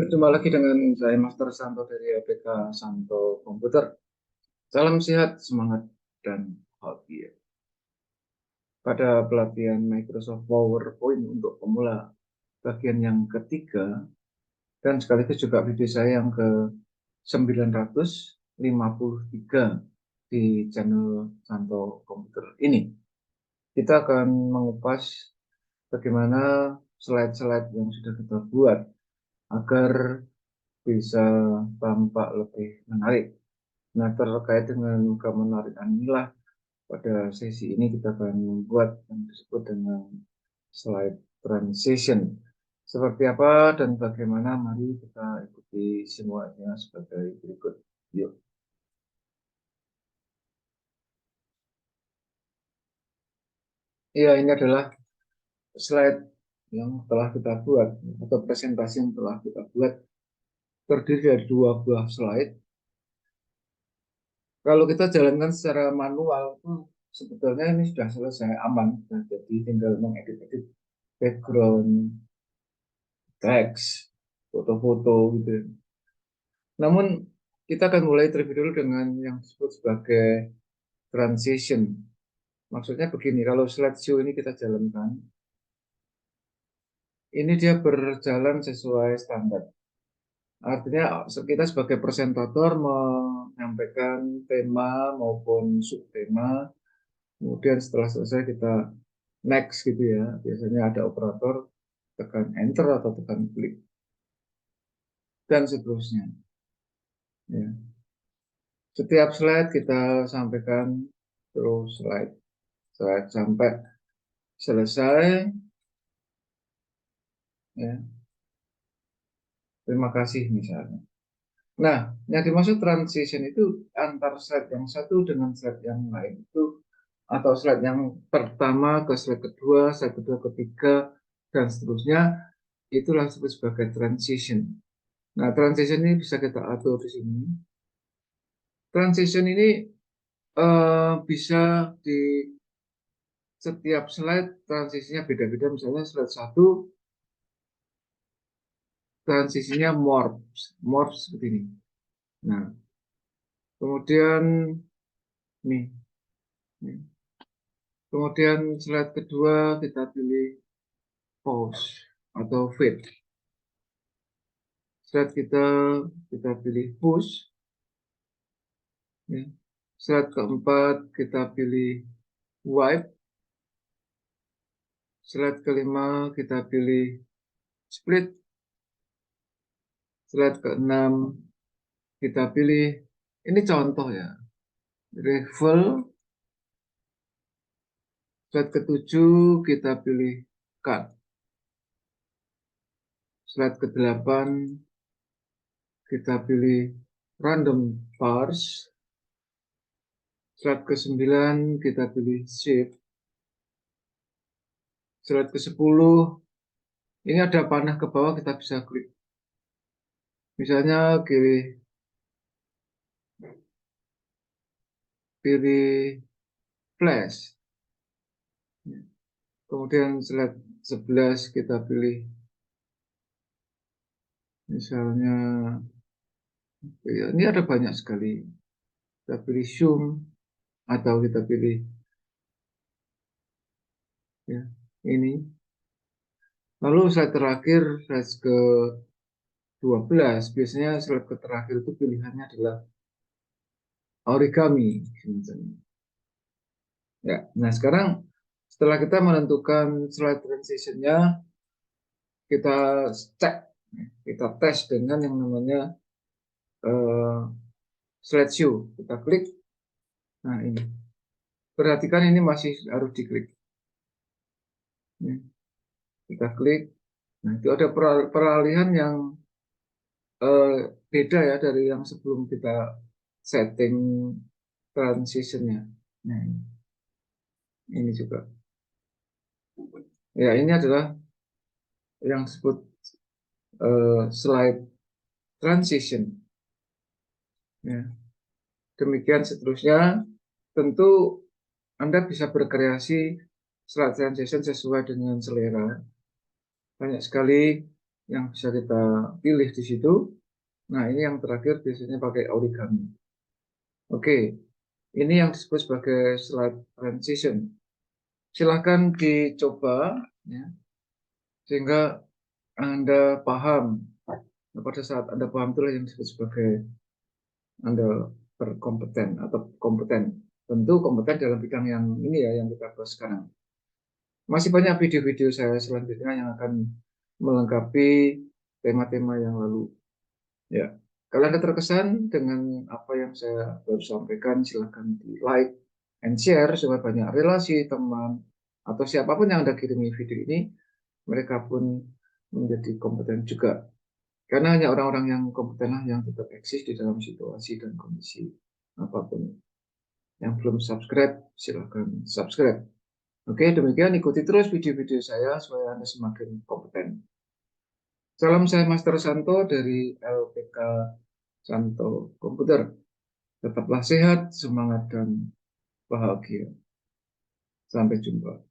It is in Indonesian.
Berjumpa lagi dengan saya Master Santo dari APK Santo Komputer. Salam sehat, semangat, dan bahagia. Pada pelatihan Microsoft PowerPoint untuk pemula bagian yang ketiga, dan sekaligus juga video saya yang ke-953 di channel Santo Komputer ini. Kita akan mengupas bagaimana slide-slide yang sudah kita buat agar bisa tampak lebih menarik. Nah, terkait dengan kemenarikan inilah pada sesi ini kita akan membuat yang disebut dengan slide transition. Seperti apa dan bagaimana, mari kita ikuti semuanya sebagai berikut. Yuk. Ya, ini adalah slide yang telah kita buat atau presentasi yang telah kita buat, terdiri dari 2 buah slide. Kalau kita jalankan secara manual, sebetulnya ini sudah selesai, aman. Nah, jadi tinggal mengedit-edit background, teks, foto-foto gitu. Namun kita akan mulai terlebih dulu dengan yang disebut sebagai transition. Maksudnya begini, kalau slideshow ini kita jalankan, ini dia berjalan sesuai standar. Artinya kita sebagai presentator menyampaikan tema maupun subtema, kemudian setelah selesai kita next gitu ya. Biasanya ada operator, tekan enter atau tekan klik, dan seterusnya. Ya. Setiap slide kita sampaikan terus slide sampai selesai. Ya. Terima kasih misalnya. Nah, yang dimaksud transition itu antar slide yang satu dengan slide yang lain itu, atau slide yang pertama ke slide kedua ketiga, dan seterusnya, itulah disebut sebagai transition. Nah, transition ini bisa kita atur di sini. Transition ini bisa di setiap slide transisinya beda-beda. Misalnya slide 1 transisinya morph seperti ini. Nah, kemudian nih, kemudian slide kedua kita pilih pause atau fade. Slide kita pilih push. Ya. Slide keempat kita pilih wipe. Slide kelima kita pilih split. Slide keenam kita pilih, ini contoh ya, reveal. Slide ketujuh kita pilih cut. Slide ke-8 kita pilih random parse. Slide ke-9 kita pilih shift. Slide ke-10 ini ada panah ke bawah, kita bisa klik. Misalnya pilih flash. Kemudian slide 11 kita pilih misalnya, ya, ini ada banyak sekali. Kita pilih zoom atau kita pilih ya ini. Lalu slide terakhir, slide ke-12, biasanya slide terakhir itu pilihannya adalah origami. Ya, nah sekarang setelah kita menentukan slide transitionnya, kita cek, kita tes dengan yang namanya slideshow. Kita klik. Nah ini, perhatikan ini masih harus diklik. Kita klik. Nah itu ada peralihan yang beda ya dari yang sebelum kita setting transitionnya. Nah ini juga. Ya ini adalah yang disebut slide transition. Ya. Demikian seterusnya. Tentu Anda bisa berkreasi slide transition sesuai dengan selera. Banyak sekali yang bisa kita pilih di situ. Nah, ini yang terakhir biasanya pakai origami. Oke, ini yang disebut sebagai slide transition. Silahkan dicoba ya, sehingga Anda paham. Nah, pada saat Anda paham itulah yang disebut sebagai Anda berkompeten atau kompeten. Tentu kompeten dalam bidang yang ini ya, yang kita bahas sekarang. Masih banyak video-video saya selanjutnya yang akan melengkapi tema-tema yang lalu. Ya, kalau Anda terkesan dengan apa yang saya baru sampaikan, silahkan di like and share supaya banyak relasi teman atau siapapun yang Anda kirimi video ini, mereka pun menjadi kompeten juga. Karena hanya orang-orang yang kompetenlah yang tetap eksis di dalam situasi dan kondisi apapun. Yang belum subscribe, silahkan subscribe. Oke, demikian ikuti terus video-video saya supaya Anda semakin kompeten. Salam, saya Master Santo dari LPK Santo Komputer. Tetaplah sehat, semangat, dan bahagia. Sampai jumpa.